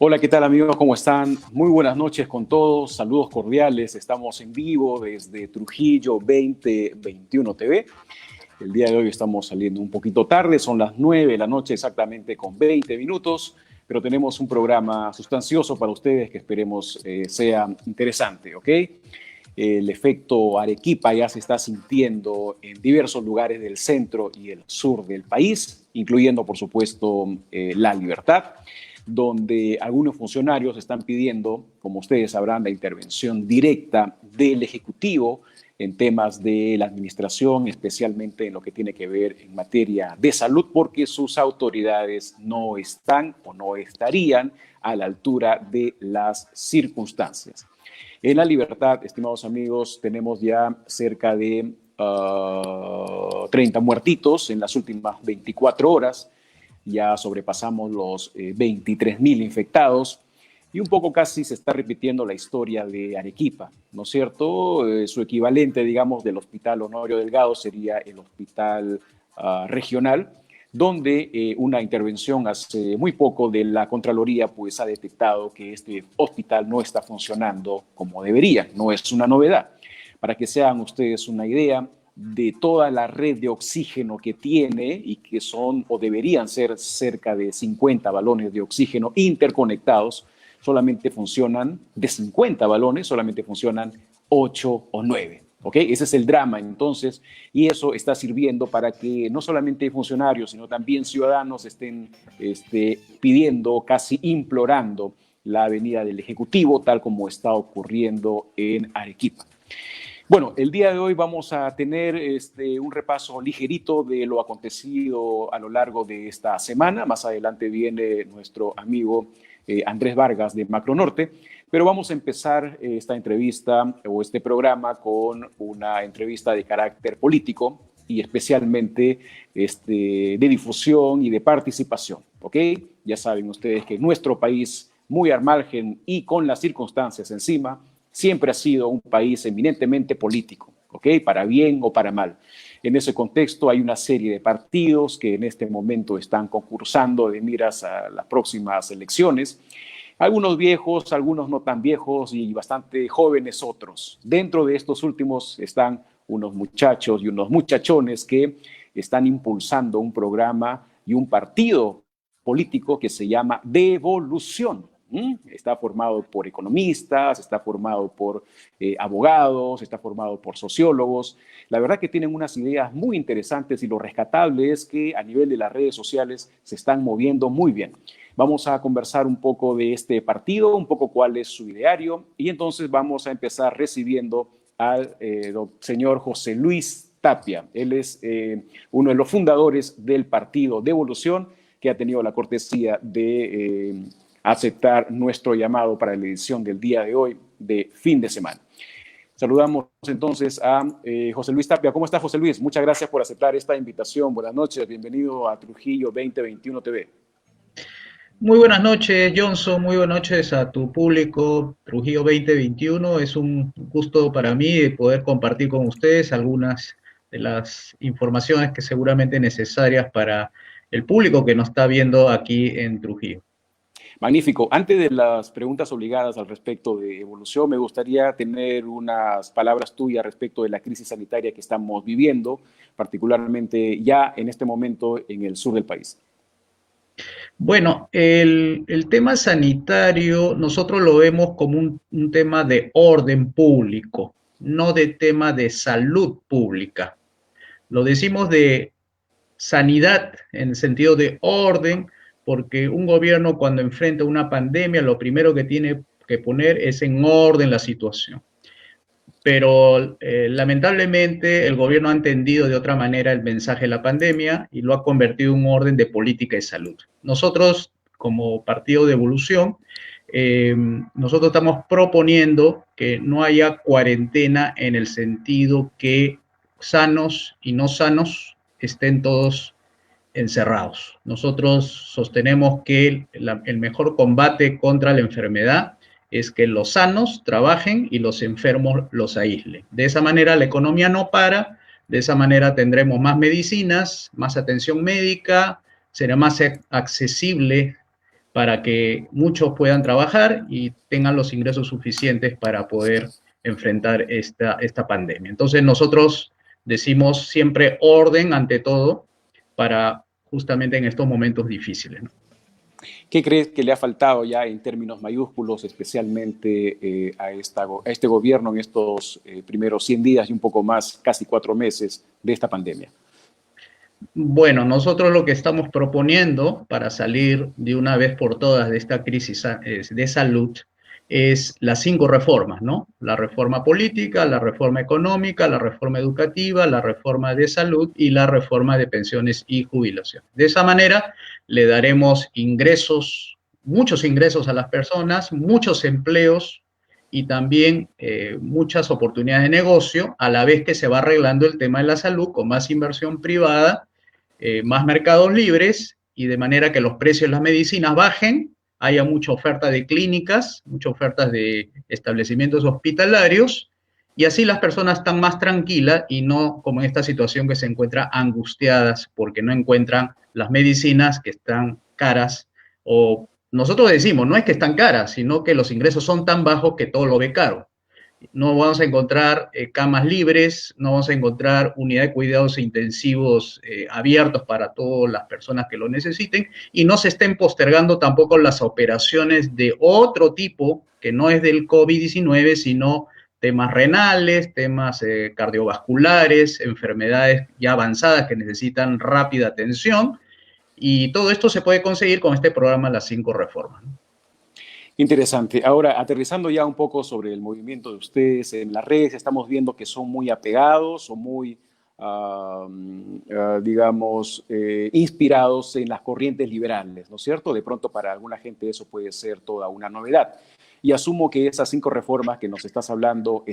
Hola, ¿qué tal amigos? ¿Cómo están? Muy buenas noches con todos, saludos cordiales. Estamos en vivo desde Trujillo 2021 TV. El día de hoy estamos saliendo un poquito tarde, son las 9 de la noche exactamente con 20 minutos, pero tenemos un programa sustancioso para ustedes que esperemos sea interesante, ¿ok? El efecto Arequipa ya se está sintiendo en diversos lugares del centro y el sur del país, incluyendo, por supuesto, La Libertad, donde algunos funcionarios están pidiendo, como ustedes sabrán, la intervención directa del Ejecutivo en temas de la administración, especialmente en lo que tiene que ver en materia de salud, porque sus autoridades no están o no estarían a la altura de las circunstancias. En La Libertad, estimados amigos, tenemos ya cerca de 30 muertitos en las últimas 24 horas. Ya sobrepasamos los 23.000 infectados y un poco casi se está repitiendo la historia de Arequipa, ¿no es cierto? Su equivalente, digamos, del Hospital Honorio Delgado sería el hospital regional, donde una intervención hace muy poco de la Contraloría pues ha detectado que este hospital no está funcionando como debería, no es una novedad. Para que se hagan ustedes una idea de toda la red de oxígeno que tiene y que son o deberían ser cerca de 50 balones de oxígeno interconectados, solamente funcionan, de 50 balones, solamente funcionan 8 o 9. ¿Ok? Ese es el drama entonces, y eso está sirviendo para que no solamente funcionarios, sino también ciudadanos estén pidiendo, casi implorando la venida del Ejecutivo, tal como está ocurriendo en Arequipa. Bueno, el día de hoy vamos a tener un repaso ligerito de lo acontecido a lo largo de esta semana. Más adelante viene nuestro amigo Andrés Vargas de Macronorte, pero vamos a empezar esta entrevista o este programa con una entrevista de carácter político y especialmente de difusión y de participación, ¿ok? Ya saben ustedes que nuestro país, muy al margen y con las circunstancias encima, siempre ha sido un país eminentemente político, ¿ok? Para bien o para mal. En ese contexto hay una serie de partidos que en este momento están concursando de miras a las próximas elecciones. Algunos viejos, algunos no tan viejos y bastante jóvenes otros. Dentro de estos últimos están unos muchachos y unos muchachones que están impulsando un programa y un partido político que se llama Devolución. Está formado por economistas, está formado por abogados, está formado por sociólogos. La verdad que tienen unas ideas muy interesantes y lo rescatable es que a nivel de las redes sociales se están moviendo muy bien. Vamos a conversar un poco de este partido, un poco cuál es su ideario y entonces vamos a empezar recibiendo al señor José Luis Tapia. Él es uno de los fundadores del partido Devolución, que ha tenido la cortesía de aceptar nuestro llamado para la edición del día de hoy de fin de semana. Saludamos entonces a José Luis Tapia. ¿Cómo está, José Luis? Muchas gracias por aceptar esta invitación. Buenas noches, bienvenido a Trujillo 2021 TV. Muy buenas noches, Johnson. Muy buenas noches a tu público. Trujillo 2021. Es un gusto para mí poder compartir con ustedes algunas de las informaciones que seguramente necesarias para el público que nos está viendo aquí en Trujillo. Magnífico. Antes de las preguntas obligadas al respecto de evolución, me gustaría tener unas palabras tuyas respecto de la crisis sanitaria que estamos viviendo, particularmente ya en este momento en el sur del país. Bueno, el tema sanitario nosotros lo vemos como un tema de orden público, no de tema de salud pública. Lo decimos de sanidad en el sentido de orden, porque un gobierno cuando enfrenta una pandemia lo primero que tiene que poner es en orden la situación. Pero lamentablemente el gobierno ha entendido de otra manera el mensaje de la pandemia y lo ha convertido en un orden de política de salud. Nosotros, como Partido de Evolución, nosotros estamos proponiendo que no haya cuarentena en el sentido que sanos y no sanos estén todos encerrados. Nosotros sostenemos que el mejor combate contra la enfermedad es que los sanos trabajen y los enfermos los aíslen. De esa manera la economía no para, de esa manera tendremos más medicinas, más atención médica, será más accesible para que muchos puedan trabajar y tengan los ingresos suficientes para poder enfrentar esta pandemia. Entonces nosotros decimos siempre orden ante todo para justamente en estos momentos difíciles, ¿no? ¿Qué crees que le ha faltado ya en términos mayúsculos, especialmente a este gobierno en estos primeros 100 días y un poco más, casi 4 meses de esta pandemia? Bueno, nosotros lo que estamos proponiendo para salir de una vez por todas de esta crisis de salud es las 5 reformas, ¿no? La reforma política, la reforma económica, la reforma educativa, la reforma de salud y la reforma de pensiones y jubilación. De esa manera le daremos ingresos, muchos ingresos a las personas, muchos empleos y también muchas oportunidades de negocio, a la vez que se va arreglando el tema de la salud con más inversión privada, más mercados libres y de manera que los precios de las medicinas bajen, haya mucha oferta de clínicas, mucha oferta de establecimientos hospitalarios y así las personas están más tranquilas y no como en esta situación que se encuentran angustiadas porque no encuentran las medicinas que están caras o nosotros decimos, no es que están caras, sino que los ingresos son tan bajos que todo lo ve caro. No vamos a encontrar camas libres, no vamos a encontrar unidades de cuidados intensivos abiertos para todas las personas que lo necesiten y no se estén postergando tampoco las operaciones de otro tipo que no es del COVID-19, sino temas renales, temas cardiovasculares, enfermedades ya avanzadas que necesitan rápida atención y todo esto se puede conseguir con este programa Las 5 Reformas, ¿no? Interesante. Ahora, aterrizando ya un poco sobre el movimiento de ustedes en las redes, estamos viendo que son muy apegados, son muy, digamos, inspirados en las corrientes liberales, ¿no es cierto? De pronto para alguna gente eso puede ser toda una novedad. Y asumo que esas 5 reformas que nos estás hablando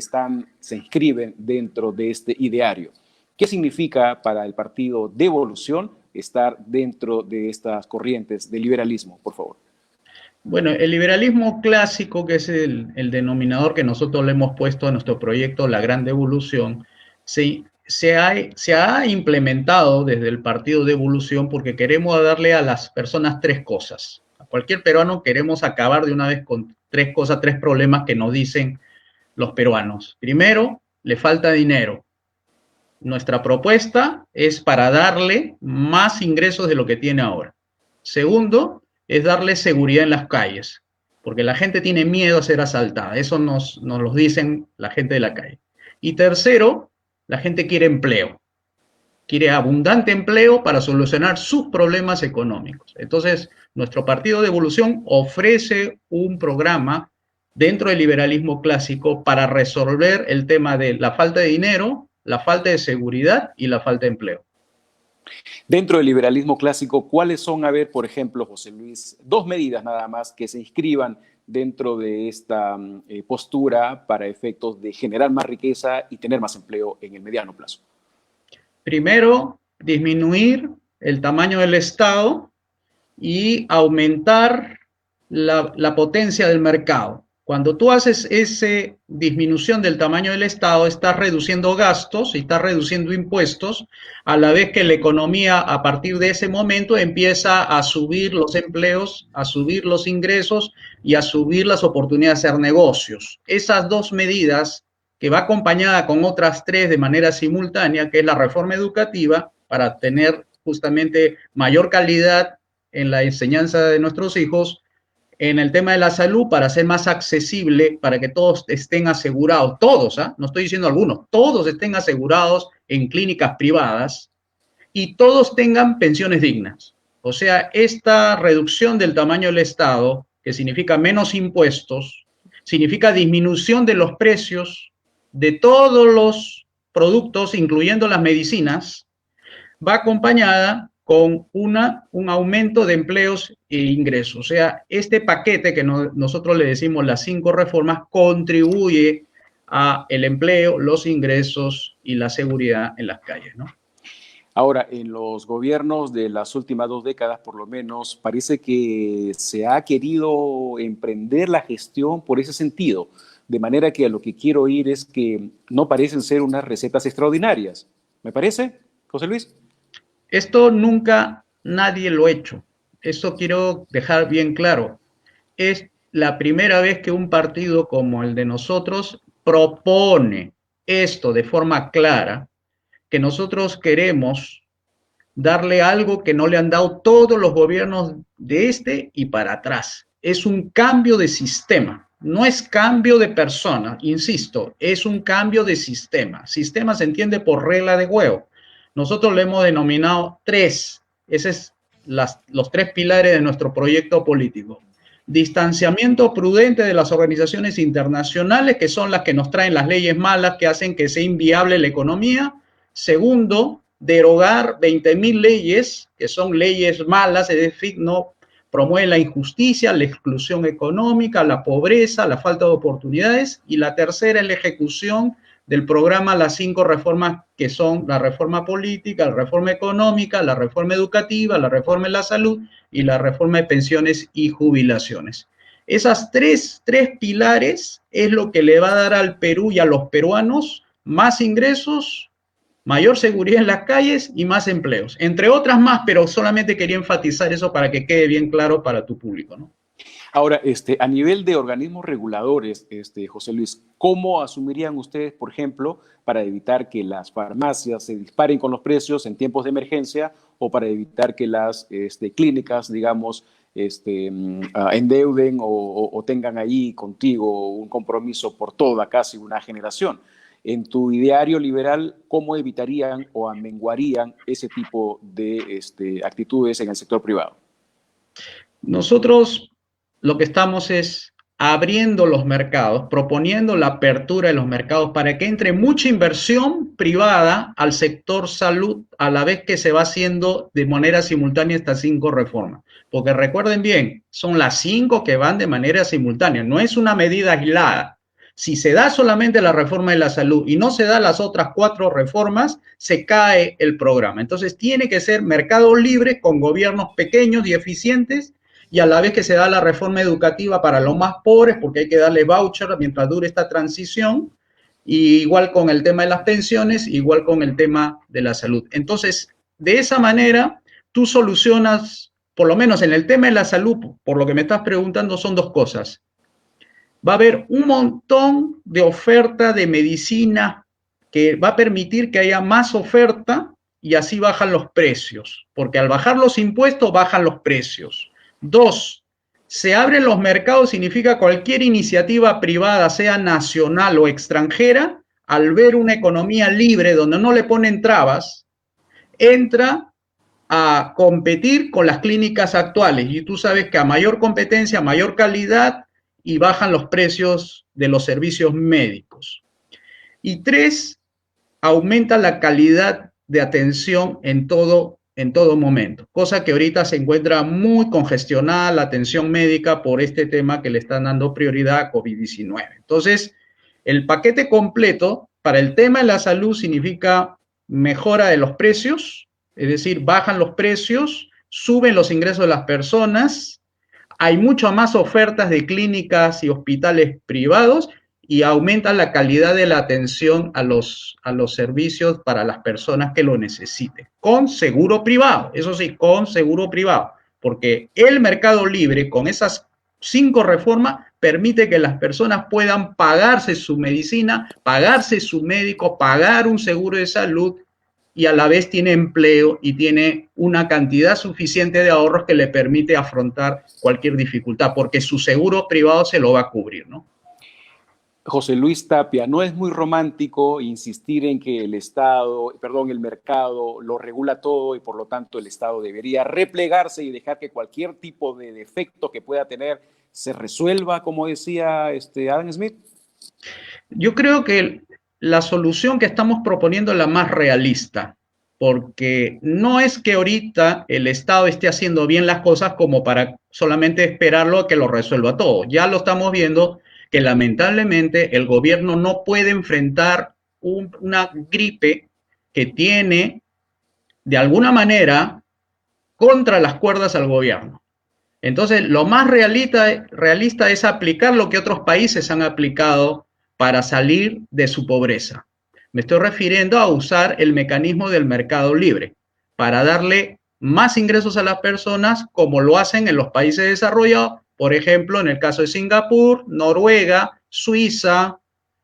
se inscriben dentro de este ideario. ¿Qué significa para el partido de Evolución estar dentro de estas corrientes de liberalismo, por favor? Bueno, el liberalismo clásico, que es el denominador que nosotros le hemos puesto a nuestro proyecto La Gran Devolución, se ha implementado desde el Partido de Evolución porque queremos darle a las personas 3 cosas. A cualquier peruano queremos acabar de una vez con 3 cosas, 3 problemas que nos dicen los peruanos. Primero, le falta dinero. Nuestra propuesta es para darle más ingresos de lo que tiene ahora. Segundo, es darle seguridad en las calles, porque la gente tiene miedo a ser asaltada. Eso nos lo dicen la gente de la calle. Y tercero, la gente quiere empleo. Quiere abundante empleo para solucionar sus problemas económicos. Entonces, nuestro Partido de Evolución ofrece un programa dentro del liberalismo clásico para resolver el tema de la falta de dinero, la falta de seguridad y la falta de empleo. Dentro del liberalismo clásico, ¿cuáles son, a ver, por ejemplo, José Luis, 2 medidas nada más que se inscriban dentro de esta postura para efectos de generar más riqueza y tener más empleo en el mediano plazo? Primero, disminuir el tamaño del Estado y aumentar la potencia del mercado. Cuando tú haces esa disminución del tamaño del Estado, estás reduciendo gastos y estás reduciendo impuestos, a la vez que la economía a partir de ese momento empieza a subir los empleos, a subir los ingresos y a subir las oportunidades de hacer negocios. Esas 2 medidas, que va acompañada con otras 3 de manera simultánea, que es la reforma educativa, para tener justamente mayor calidad en la enseñanza de nuestros hijos, en el tema de la salud para ser más accesible, para que todos estén asegurados, todos, no estoy diciendo algunos, todos estén asegurados en clínicas privadas y todos tengan pensiones dignas. O sea, esta reducción del tamaño del Estado, que significa menos impuestos, significa disminución de los precios de todos los productos, incluyendo las medicinas, va acompañada con un aumento de empleos e ingresos. O sea, este paquete que nosotros le decimos las 5 reformas contribuye a el empleo, los ingresos y la seguridad en las calles, ¿no? Ahora, en los gobiernos de las últimas 2 décadas, por lo menos, parece que se ha querido emprender la gestión por ese sentido, de manera que a lo que quiero oír es que no parecen ser unas recetas extraordinarias. ¿Me parece, José Luis? Esto nunca nadie lo ha hecho. Eso quiero dejar bien claro. Es la primera vez que un partido como el de nosotros propone esto de forma clara, que nosotros queremos darle algo que no le han dado todos los gobiernos de este y para atrás. Es un cambio de sistema, no es cambio de persona, insisto, es un cambio de sistema. Sistema se entiende por regla de juego. Nosotros lo hemos denominado tres, esos es los tres pilares de nuestro proyecto político. Distanciamiento prudente de las organizaciones internacionales, que son las que nos traen las leyes malas que hacen que sea inviable la economía. Segundo, derogar 20.000 leyes, que son leyes malas, es decir, no promueven la injusticia, la exclusión económica, la pobreza, la falta de oportunidades. Y la tercera es la ejecución del programa Las 5 reformas, que son la reforma política, la reforma económica, la reforma educativa, la reforma de la salud y la reforma de pensiones y jubilaciones. Esas tres pilares es lo que le va a dar al Perú y a los peruanos más ingresos, mayor seguridad en las calles y más empleos, entre otras más, pero solamente quería enfatizar eso para que quede bien claro para tu público, ¿no? Ahora, a nivel de organismos reguladores, José Luis, ¿cómo asumirían ustedes, por ejemplo, para evitar que las farmacias se disparen con los precios en tiempos de emergencia o para evitar que las clínicas, digamos, endeuden o tengan ahí contigo un compromiso por toda casi una generación? En tu ideario liberal, ¿cómo evitarían o amenguarían ese tipo de actitudes en el sector privado? Nosotros lo que estamos es abriendo los mercados, proponiendo la apertura de los mercados para que entre mucha inversión privada al sector salud a la vez que se va haciendo de manera simultánea estas 5 reformas. Porque recuerden bien, son las 5 que van de manera simultánea, no es una medida aislada. Si se da solamente la reforma de la salud y no se da las otras 4 reformas, se cae el programa. Entonces tiene que ser mercado libre con gobiernos pequeños y eficientes, y a la vez que se da la reforma educativa para los más pobres, porque hay que darle voucher mientras dure esta transición, y igual con el tema de las pensiones, igual con el tema de la salud. Entonces, de esa manera, tú solucionas, por lo menos en el tema de la salud, por lo que me estás preguntando, son 2 cosas. Va a haber un montón de oferta de medicina que va a permitir que haya más oferta y así bajan los precios, porque al bajar los impuestos bajan los precios. 2, se abren los mercados, significa cualquier iniciativa privada, sea nacional o extranjera, al ver una economía libre donde no le ponen trabas, entra a competir con las clínicas actuales. Y tú sabes que a mayor competencia, mayor calidad y bajan los precios de los servicios médicos. Y 3, aumenta la calidad de atención en todo momento, cosa que ahorita se encuentra muy congestionada la atención médica por este tema que le están dando prioridad a COVID-19. Entonces, el paquete completo para el tema de la salud significa mejora de los precios, es decir, bajan los precios, suben los ingresos de las personas, hay mucho más ofertas de clínicas y hospitales privados y aumenta la calidad de la atención a los servicios para las personas que lo necesiten, con seguro privado, eso sí, con seguro privado, porque el mercado libre con esas 5 reformas permite que las personas puedan pagarse su medicina, pagarse su médico, pagar un seguro de salud y a la vez tiene empleo y tiene una cantidad suficiente de ahorros que le permite afrontar cualquier dificultad, porque su seguro privado se lo va a cubrir, ¿no? José Luis Tapia, ¿no es muy romántico insistir en que el mercado lo regula todo y por lo tanto el Estado debería replegarse y dejar que cualquier tipo de defecto que pueda tener se resuelva, como decía Adam Smith? Yo creo que la solución que estamos proponiendo es la más realista, porque no es que ahorita el Estado esté haciendo bien las cosas como para solamente esperarlo a que lo resuelva todo. Ya lo estamos viendo que lamentablemente el gobierno no puede enfrentar una gripe que tiene de alguna manera contra las cuerdas al gobierno. Entonces, lo más realista es aplicar lo que otros países han aplicado para salir de su pobreza. Me estoy refiriendo a usar el mecanismo del mercado libre para darle más ingresos a las personas, como lo hacen en los países desarrollados, por ejemplo, en el caso de Singapur, Noruega, Suiza.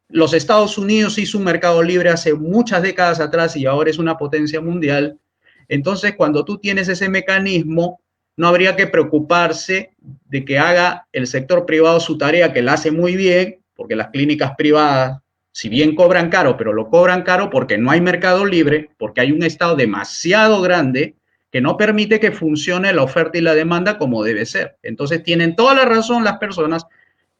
Los Estados Unidos hizo un mercado libre hace muchas décadas atrás y ahora es una potencia mundial. Entonces, cuando tú tienes ese mecanismo, no habría que preocuparse de que haga el sector privado su tarea, que la hace muy bien, porque las clínicas privadas, si bien cobran caro, pero lo cobran caro porque no hay mercado libre, porque hay un Estado demasiado grande que no permite que funcione la oferta y la demanda como debe ser. Entonces, tienen toda la razón las personas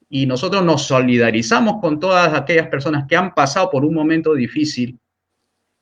y nosotros nos solidarizamos con todas aquellas personas que han pasado por un momento difícil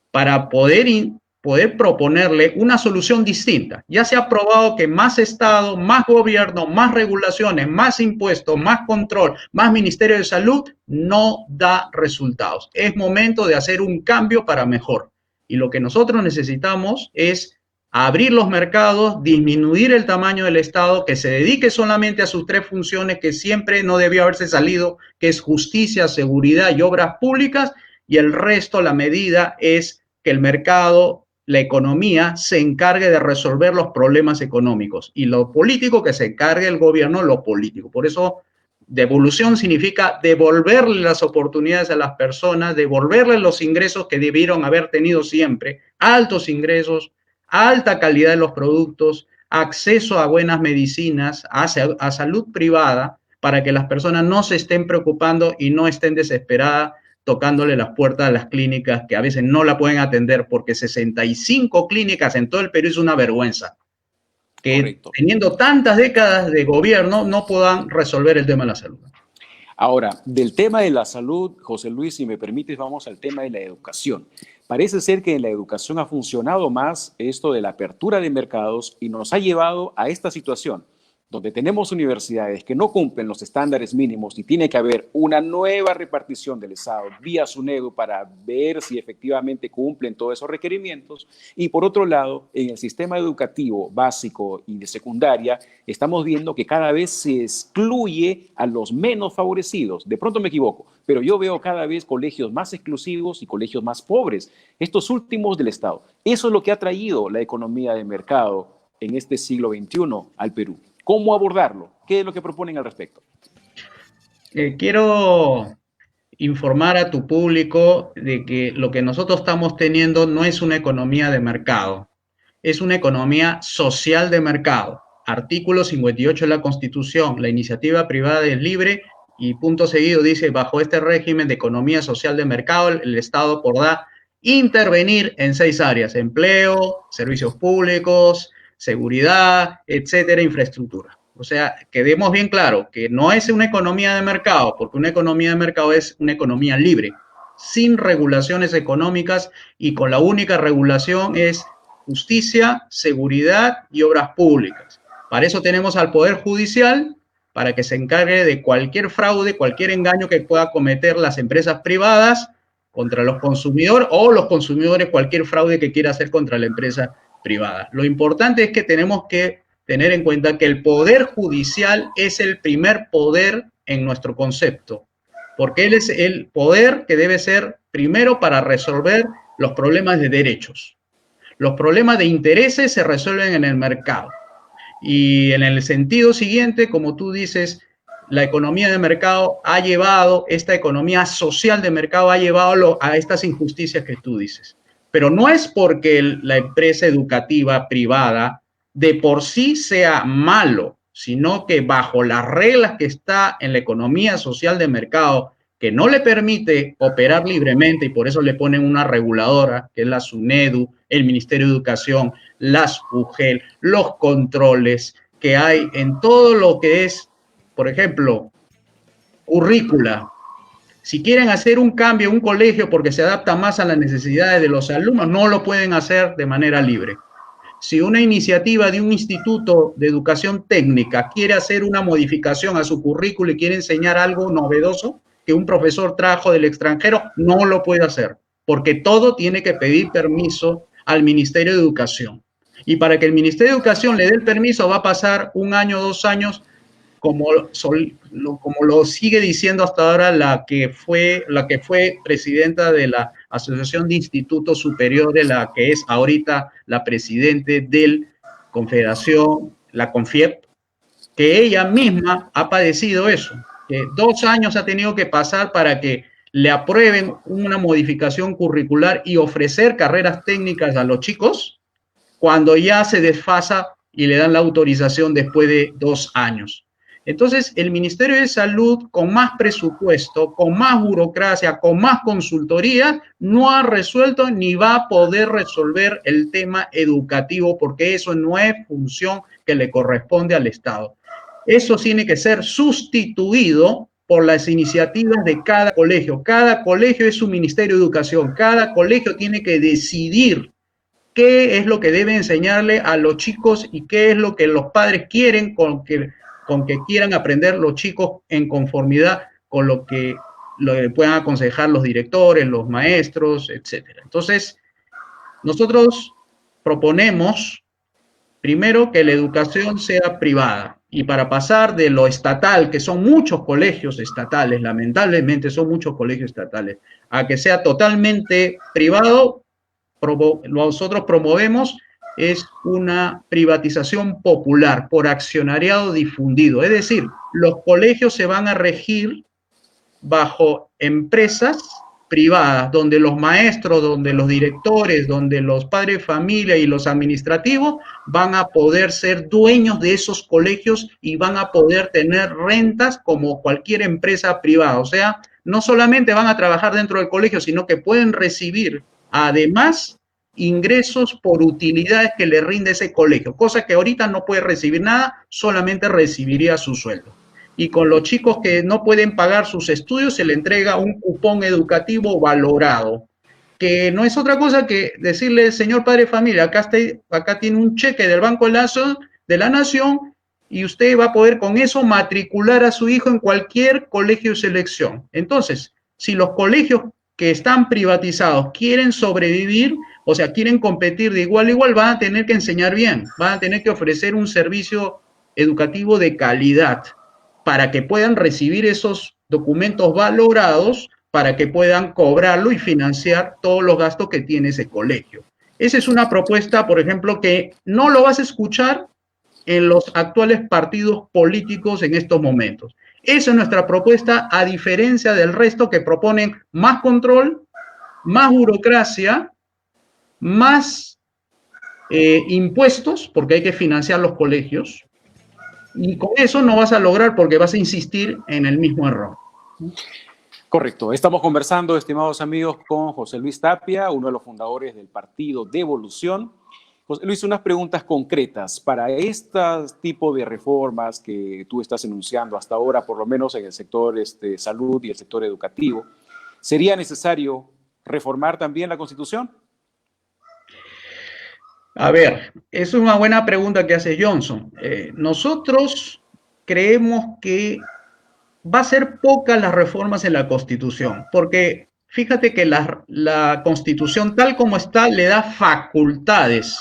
para poder proponerle una solución distinta. Ya se ha probado que más Estado, más gobierno, más regulaciones, más impuestos, más control, más Ministerio de Salud no da resultados. Es momento de hacer un cambio para mejor. Y lo que nosotros necesitamos es abrir los mercados, disminuir el tamaño del Estado, que se dedique solamente a sus tres funciones que siempre no debió haberse salido, que es justicia, seguridad y obras públicas, y el resto, la medida es que el mercado, la economía, se encargue de resolver los problemas económicos y lo político que se encargue el gobierno, lo político. Por eso, devolución significa devolverle las oportunidades a las personas, devolverle los ingresos que debieron haber tenido siempre, altos ingresos, alta calidad de los productos, acceso a buenas medicinas, a salud privada, para que las personas no se estén preocupando y no estén desesperadas tocándole las puertas a las clínicas que a veces no la pueden atender porque 65 clínicas en todo el Perú es una vergüenza. Que correcto, teniendo tantas décadas de gobierno no puedan resolver el tema de la salud. Ahora, del tema de la salud, José Luis, si me permites, vamos al tema de la educación. Parece ser que en la educación ha funcionado más esto de la apertura de mercados y nos ha llevado a esta situación, donde tenemos universidades que no cumplen los estándares mínimos y tiene que haber una nueva repartición del Estado vía SUNEDU para ver si efectivamente cumplen todos esos requerimientos. Y por otro lado, en el sistema educativo básico y de secundaria, estamos viendo que cada vez se excluye a los menos favorecidos. De pronto me equivoco, pero yo veo cada vez colegios más exclusivos y colegios más pobres, estos últimos del Estado. Eso es lo que ha traído la economía de mercado en este siglo XXI al Perú. ¿Cómo abordarlo? ¿Qué es lo que proponen al respecto? Quiero informar a tu público de que lo que nosotros estamos teniendo no es una economía de mercado, es una economía social de mercado. Artículo 58 de la Constitución, la iniciativa privada es libre y punto seguido dice, bajo este régimen de economía social de mercado, el Estado podrá intervenir en 6 áreas, empleo, servicios públicos, seguridad, etcétera, infraestructura. O sea, quedemos bien claro que no es una economía de mercado, porque una economía de mercado es una economía libre, sin regulaciones económicas y con la única regulación es justicia, seguridad y obras públicas. Para eso tenemos al Poder Judicial, para que se encargue de cualquier fraude, cualquier engaño que pueda cometer las empresas privadas contra los consumidores o los consumidores, cualquier fraude que quiera hacer contra la empresa privada. Lo importante es que tenemos que tener en cuenta que el poder judicial es el primer poder en nuestro concepto, porque él es el poder que debe ser primero para resolver los problemas de derechos. Los problemas de intereses se resuelven en el mercado. Y en el sentido siguiente, como tú dices, la economía de mercado ha llevado, esta economía social de mercado ha llevado a estas injusticias que tú dices. Pero no es porque la empresa educativa privada de por sí sea malo, sino que bajo las reglas que está en la economía social de mercado, que no le permite operar libremente y por eso le ponen una reguladora, que es la SUNEDU, el Ministerio de Educación, las UGEL, los controles que hay en todo lo que es, por ejemplo, currícula. Si quieren hacer un cambio en un colegio porque se adapta más a las necesidades de los alumnos, no lo pueden hacer de manera libre. Si una iniciativa de un instituto de educación técnica quiere hacer una modificación a su currículo y quiere enseñar algo novedoso que un profesor trajo del extranjero, no lo puede hacer, porque todo tiene que pedir permiso al Ministerio de Educación. Y para que el Ministerio de Educación le dé el permiso va a pasar 1 año, 2 años, como lo sigue diciendo hasta ahora la que fue presidenta de la Asociación de Institutos Superiores, la que es ahorita la presidente del Confederación, la CONFIEP, que ella misma ha padecido eso, que 2 años ha tenido que pasar para que le aprueben una modificación curricular y ofrecer carreras técnicas a los chicos, cuando ya se desfasa y le dan la autorización después de 2 años. Entonces, el Ministerio de Salud, con más presupuesto, con más burocracia, con más consultoría, no ha resuelto ni va a poder resolver el tema educativo, porque eso no es función que le corresponde al Estado. Eso tiene que ser sustituido por las iniciativas de cada colegio. Cada colegio es su Ministerio de Educación. Cada colegio tiene que decidir qué es lo que debe enseñarle a los chicos y qué es lo que los padres quieren con que quieran aprender los chicos en conformidad con lo que puedan aconsejar los directores, los maestros, etcétera. Entonces, nosotros proponemos primero que la educación sea privada, y para pasar de lo estatal, que son muchos colegios estatales, lamentablemente son muchos colegios estatales, a que sea totalmente privado, nosotros promovemos es una privatización popular por accionariado difundido. Es decir, los colegios se van a regir bajo empresas privadas, donde los maestros, donde los directores, donde los padres de familia y los administrativos van a poder ser dueños de esos colegios y van a poder tener rentas como cualquier empresa privada. O sea, no solamente van a trabajar dentro del colegio, sino que pueden recibir además ingresos por utilidades que le rinde ese colegio, cosa que ahorita no puede recibir nada, solamente recibiría su sueldo. Y con los chicos que no pueden pagar sus estudios se le entrega un cupón educativo valorado, que no es otra cosa que decirle, señor padre de familia, acá tiene un cheque del Banco de la Nación y usted va a poder con eso matricular a su hijo en cualquier colegio de selección. Entonces, si los colegios que están privatizados quieren sobrevivir, o sea, quieren competir de igual a igual, van a tener que enseñar bien, van a tener que ofrecer un servicio educativo de calidad para que puedan recibir esos documentos valorados, para que puedan cobrarlo y financiar todos los gastos que tiene ese colegio. Esa es una propuesta, por ejemplo, que no lo vas a escuchar en los actuales partidos políticos en estos momentos. Esa es nuestra propuesta, a diferencia del resto que proponen más control, más burocracia, más impuestos, porque hay que financiar los colegios, y con eso no vas a lograr porque vas a insistir en el mismo error. Correcto. Estamos conversando, estimados amigos, con José Luis Tapia, uno de los fundadores del Partido Devolución. José Luis, unas preguntas concretas para este tipo de reformas que tú estás enunciando hasta ahora, por lo menos en el sector salud y el sector educativo. ¿Sería necesario reformar también la Constitución? A ver, es una buena pregunta que hace Johnson. Nosotros creemos que va a ser pocas las reformas en la Constitución, porque fíjate que la Constitución tal como está le da facultades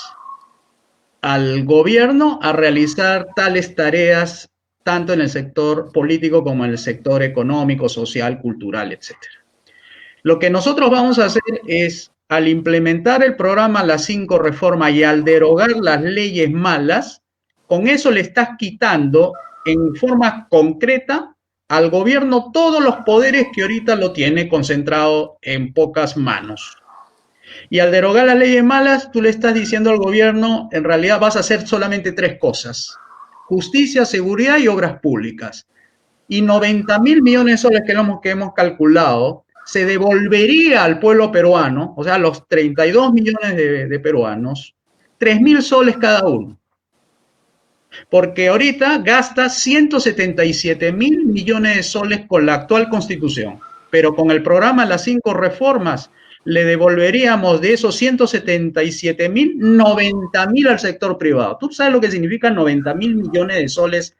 al gobierno a realizar tales tareas tanto en el sector político como en el sector económico, social, cultural, etc. Lo que nosotros vamos a hacer es, al implementar el programa Las 5 Reformas y al derogar las leyes malas, con eso le estás quitando en forma concreta al gobierno todos los poderes que ahorita lo tiene concentrado en pocas manos. Y al derogar las leyes malas, tú le estás diciendo al gobierno, en realidad vas a hacer solamente 3 cosas: justicia, seguridad y obras públicas. Y 90.000 millones de soles que hemos calculado se devolvería al pueblo peruano, o sea, a los 32 millones de peruanos, 3.000 soles cada uno. Porque ahorita gasta 177.000 millones de soles con la actual constitución, pero con el programa Las 5 Reformas le devolveríamos de esos 177.000, 90.000 al sector privado. ¿Tú sabes lo que significa 90.000 millones de soles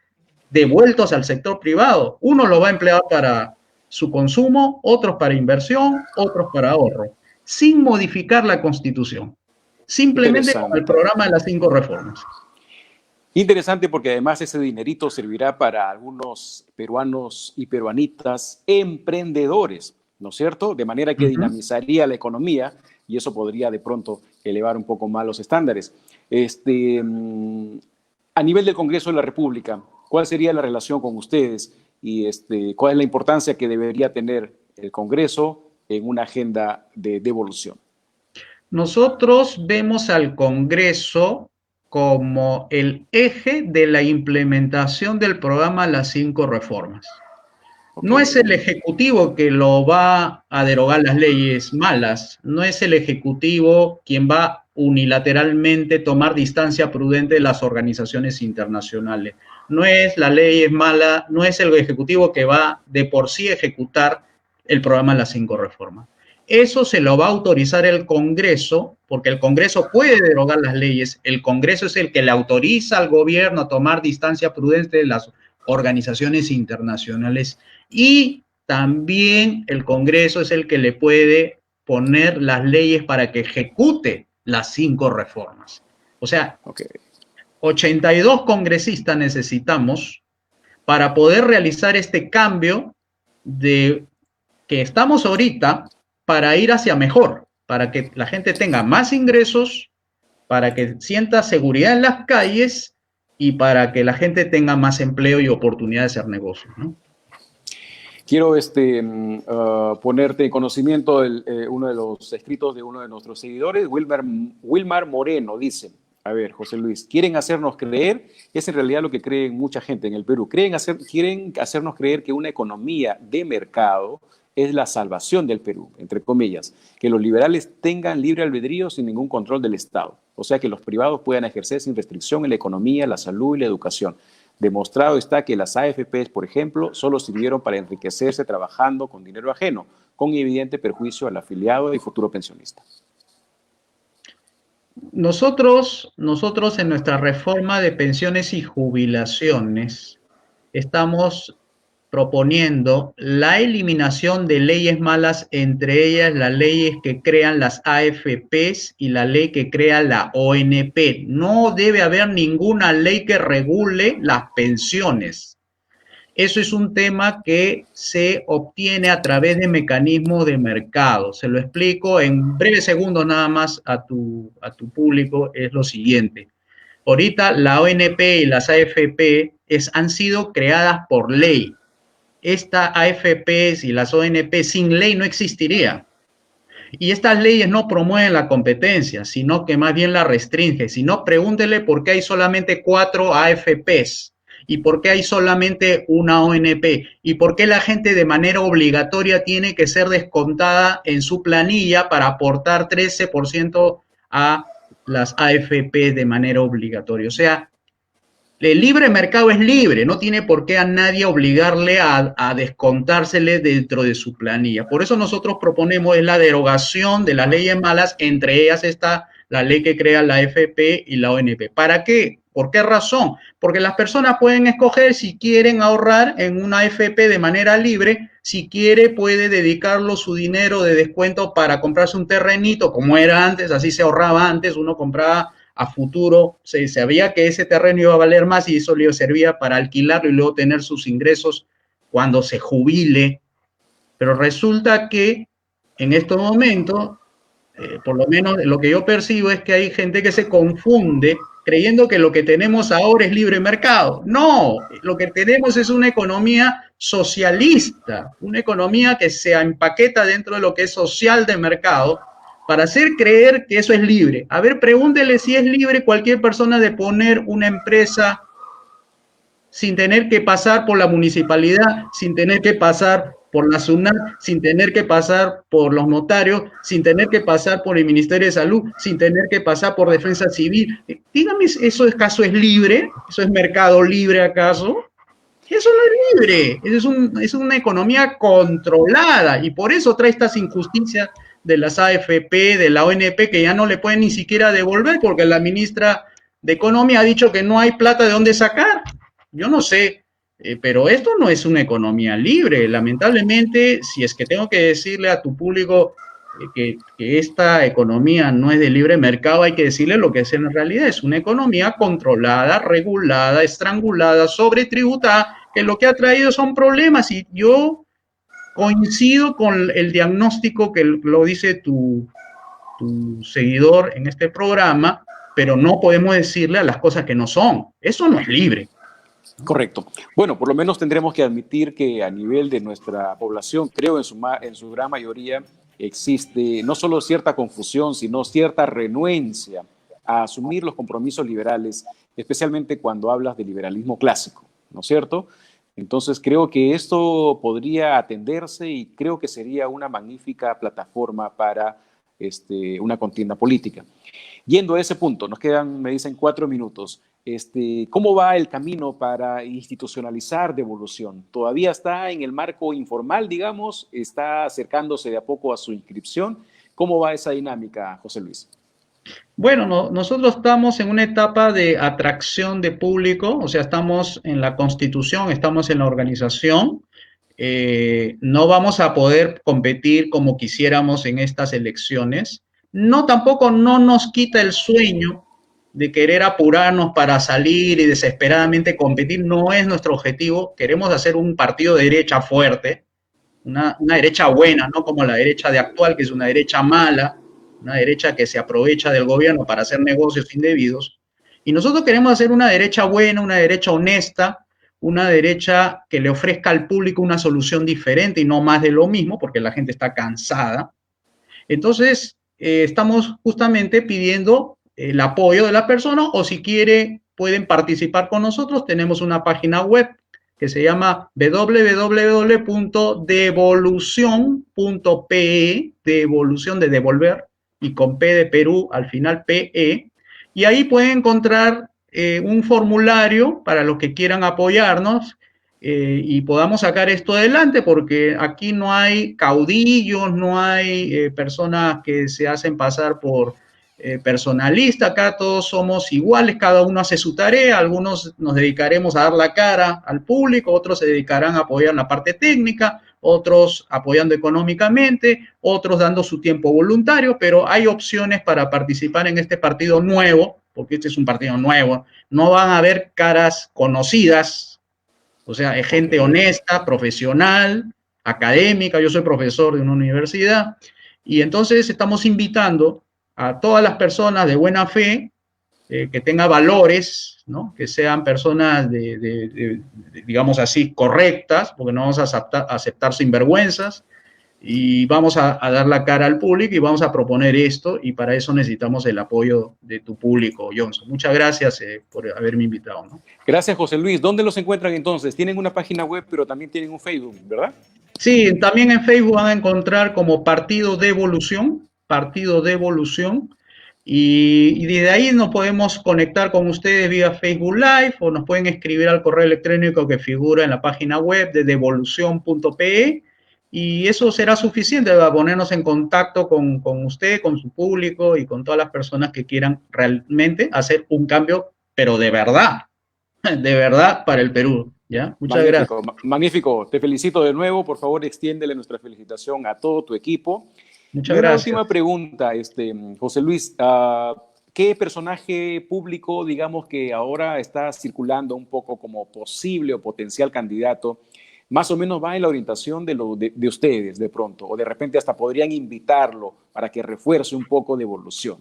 devueltos al sector privado? Uno lo va a emplear para su consumo, otros para inversión, otros para ahorro, sin modificar la Constitución, simplemente con el programa de Las 5 Reformas. Interesante, porque además ese dinerito servirá para algunos peruanos y peruanitas emprendedores, ¿no es cierto? De manera que dinamizaría la economía y eso podría de pronto elevar un poco más los estándares. A nivel del Congreso de la República, ¿cuál sería la relación con ustedes y cuál es la importancia que debería tener el Congreso en una agenda de devolución? Nosotros vemos al Congreso como el eje de la implementación del programa Las 5 Reformas. No es el Ejecutivo que lo va a derogar las leyes malas, no es el Ejecutivo quien va unilateralmente tomar distancia prudente de las organizaciones internacionales. No es la ley es mala, no es el Ejecutivo que va de por sí ejecutar el programa Las 5 Reformas. Eso se lo va a autorizar el Congreso, porque el Congreso puede derogar las leyes. El Congreso es el que le autoriza al gobierno a tomar distancia prudente de las organizaciones internacionales, y también el Congreso es el que le puede poner las leyes para que ejecute las 5 reformas. O sea, 82 congresistas necesitamos para poder realizar este cambio de que estamos ahorita, para ir hacia mejor, para que la gente tenga más ingresos, para que sienta seguridad en las calles y para que la gente tenga más empleo y oportunidad de hacer negocios, ¿no? Quiero ponerte en conocimiento uno de los escritos de uno de nuestros seguidores, Wilmar Moreno, dice, a ver, José Luis, quieren hacernos creer, es en realidad lo que creen mucha gente en el Perú, quieren hacernos creer que una economía de mercado es la salvación del Perú, entre comillas, que los liberales tengan libre albedrío sin ningún control del Estado, o sea, que los privados puedan ejercer sin restricción en la economía, la salud y la educación. Demostrado está que las AFPs, por ejemplo, solo sirvieron para enriquecerse trabajando con dinero ajeno, con evidente perjuicio al afiliado y futuro pensionista. Nosotros en nuestra reforma de pensiones y jubilaciones estamos proponiendo la eliminación de leyes malas, entre ellas las leyes que crean las AFPs y la ley que crea la ONP. No debe haber ninguna ley que regule las pensiones. Eso es un tema que se obtiene a través de mecanismos de mercado. Se lo explico en breves segundos nada más a tu público. Es lo siguiente. Ahorita la ONP y las AFP han sido creadas por ley. Esta AFPs y las ONP sin ley no existiría. Y estas leyes no promueven la competencia, sino que más bien la restringen. Si no, pregúntele por qué hay solamente 4 AFPs y por qué hay solamente una ONP y por qué la gente de manera obligatoria tiene que ser descontada en su planilla para aportar 13% a las AFP de manera obligatoria. O sea, el libre mercado es libre, no tiene por qué a nadie obligarle a descontársele dentro de su planilla. Por eso nosotros proponemos la derogación de las leyes malas, entre ellas está la ley que crea la AFP y la ONP. ¿Para qué? ¿Por qué razón? Porque las personas pueden escoger si quieren ahorrar en una AFP de manera libre, si quiere puede dedicarlo su dinero de descuento para comprarse un terrenito, como era antes, así se ahorraba antes, uno compraba a futuro, se sabía que ese terreno iba a valer más y eso le servía para alquilarlo y luego tener sus ingresos cuando se jubile. Pero resulta que en estos momentos, por lo menos lo que yo percibo es que hay gente que se confunde creyendo que lo que tenemos ahora es libre mercado. No, lo que tenemos es una economía socialista, una economía que se empaqueta dentro de lo que es social de mercado, para hacer creer que eso es libre. A ver, pregúntele si es libre cualquier persona de poner una empresa sin tener que pasar por la municipalidad, sin tener que pasar por la SUNAT, sin tener que pasar por los notarios, sin tener que pasar por el Ministerio de Salud, sin tener que pasar por Defensa Civil. Dígame, ¿eso acaso es libre? ¿Eso es mercado libre acaso? Eso no es libre, es una economía controlada y por eso trae estas injusticias de las AFP, de la ONP, que ya no le pueden ni siquiera devolver porque la ministra de Economía ha dicho que no hay plata de dónde sacar. Yo no sé, pero esto no es una economía libre. Lamentablemente, si es que tengo que decirle a tu público que esta economía no es de libre mercado, hay que decirle lo que es en realidad. Es una economía controlada, regulada, estrangulada, sobretributada, que lo que ha traído son problemas y yo coincido con el diagnóstico que lo dice tu tu seguidor en este programa, pero no podemos decirle a las cosas que no son. Eso no es libre. Correcto. Bueno, por lo menos tendremos que admitir que a nivel de nuestra población, creo en su gran mayoría, existe no solo cierta confusión, sino cierta renuencia a asumir los compromisos liberales, especialmente cuando hablas de liberalismo clásico, ¿no es cierto? Entonces creo que esto podría atenderse y creo que sería una magnífica plataforma para una contienda política. Yendo a ese punto, nos quedan, me dicen, 4 minutos. ¿Cómo va el camino para institucionalizar devolución? ¿Todavía está en el marco informal, digamos? ¿Está acercándose de a poco a su inscripción? ¿Cómo va esa dinámica, José Luis? Bueno, nosotros estamos en una etapa de atracción de público, o sea, estamos en la constitución, estamos en la organización. No vamos a poder competir como quisiéramos en estas elecciones. No, tampoco no nos quita el sueño de querer apurarnos para salir y desesperadamente competir. No es nuestro objetivo. Queremos hacer un partido de derecha fuerte, una derecha buena, no como la derecha de actual, que es una derecha mala, una derecha que se aprovecha del gobierno para hacer negocios indebidos. Y nosotros queremos hacer una derecha buena, una derecha honesta, una derecha que le ofrezca al público una solución diferente y no más de lo mismo, porque la gente está cansada. Entonces, estamos justamente pidiendo el apoyo de la persona o si quiere pueden participar con nosotros. Tenemos una página web que se llama www.devolucion.pe, de evolución de devolver, y con P de Perú al final PE, y ahí pueden encontrar un formulario para los que quieran apoyarnos y podamos sacar esto adelante, porque aquí no hay caudillos, no hay personas que se hacen pasar por personalistas, acá todos somos iguales, cada uno hace su tarea, algunos nos dedicaremos a dar la cara al público, otros se dedicarán a apoyar la parte técnica, otros apoyando económicamente, otros dando su tiempo voluntario, pero hay opciones para participar en este partido nuevo, porque este es un partido nuevo, no van a haber caras conocidas, o sea, es gente honesta, profesional, académica, yo soy profesor de una universidad, y entonces estamos invitando a todas las personas de buena fe, que tengan valores, ¿no? Que sean personas digamos así, correctas, porque no vamos a aceptar sinvergüenzas, y vamos a dar la cara al público y vamos a proponer esto, y para eso necesitamos el apoyo de tu público, Johnson. Muchas gracias por haberme invitado, ¿no? Gracias, José Luis. ¿Dónde los encuentran entonces? Tienen una página web, pero también tienen un Facebook, ¿verdad? Sí, también en Facebook van a encontrar como Partido de Evolución, Partido de Evolución, y desde ahí nos podemos conectar con ustedes vía Facebook Live o nos pueden escribir al correo electrónico que figura en la página web de devolución.pe, y eso será suficiente para ponernos en contacto con usted, con su público y con todas las personas que quieran realmente hacer un cambio, pero de verdad para el Perú. ¿Ya? Muchas Magnífico, gracias. magnífico. Te felicito de nuevo. Por favor, extiéndele nuestra felicitación a todo tu equipo. Muchas Y una gracias. última pregunta, José Luis. ¿Qué personaje público, digamos, que ahora está circulando un poco como posible o potencial candidato, más o menos va en la orientación de ustedes de pronto? O de repente hasta podrían invitarlo para que refuerce un poco de evolución.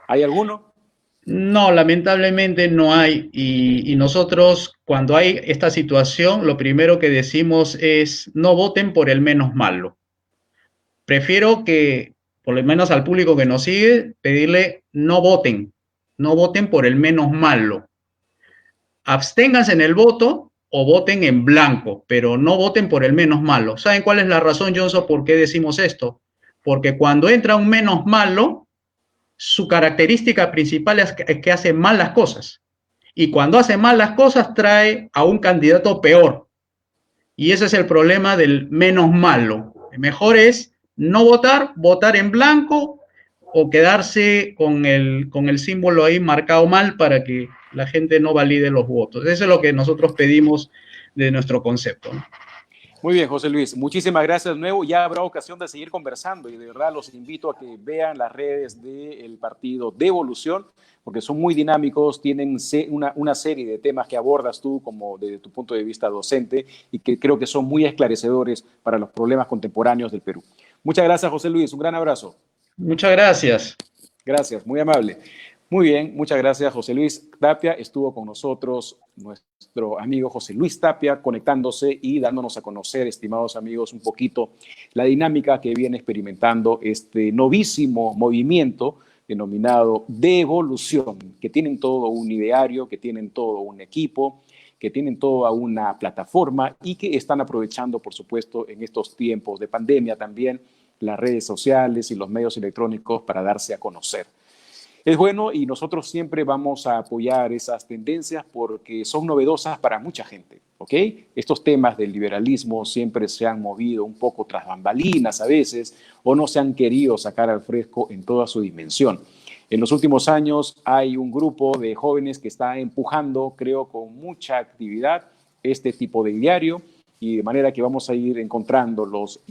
¿Hay alguno? No, lamentablemente no hay. Y nosotros, cuando hay esta situación, lo primero que decimos es no voten por el menos malo. Prefiero que, por lo menos al público que nos sigue, pedirle no voten por el menos malo. Absténganse en el voto o voten en blanco, pero no voten por el menos malo. ¿Saben cuál es la razón, Johnson, por qué decimos esto? Porque cuando entra un menos malo, su característica principal es que hace mal las cosas. Y cuando hace mal las cosas trae a un candidato peor. Y ese es el problema del menos malo. Mejor es no votar, votar en blanco o quedarse con el símbolo ahí marcado mal para que la gente no valide los votos. Eso es lo que nosotros pedimos de nuestro concepto, ¿no? Muy bien, José Luis. Muchísimas gracias de nuevo. Ya habrá ocasión de seguir conversando y de verdad los invito a que vean las redes del partido de Evolución, porque son muy dinámicos, tienen una serie de temas que abordas tú como desde tu punto de vista docente y que creo que son muy esclarecedores para los problemas contemporáneos del Perú. Muchas gracias, José Luis. Un gran abrazo. Muchas gracias. Gracias, muy amable. Muy bien, muchas gracias, José Luis Tapia. Estuvo con nosotros nuestro amigo José Luis Tapia, conectándose y dándonos a conocer, estimados amigos, un poquito la dinámica que viene experimentando este novísimo movimiento denominado Devolución, que tienen todo un ideario, que tienen todo un equipo, que tienen toda una plataforma y que están aprovechando, por supuesto, en estos tiempos de pandemia también las redes sociales y los medios electrónicos para darse a conocer. Es bueno y nosotros siempre vamos a apoyar esas tendencias porque son novedosas para mucha gente, ¿ok? Estos temas del liberalismo siempre se han movido un poco tras bambalinas a veces o no se han querido sacar al fresco en toda su dimensión. En los últimos años hay un grupo de jóvenes que está empujando, creo, con mucha actividad este tipo de diario y de manera que vamos a ir encontrando los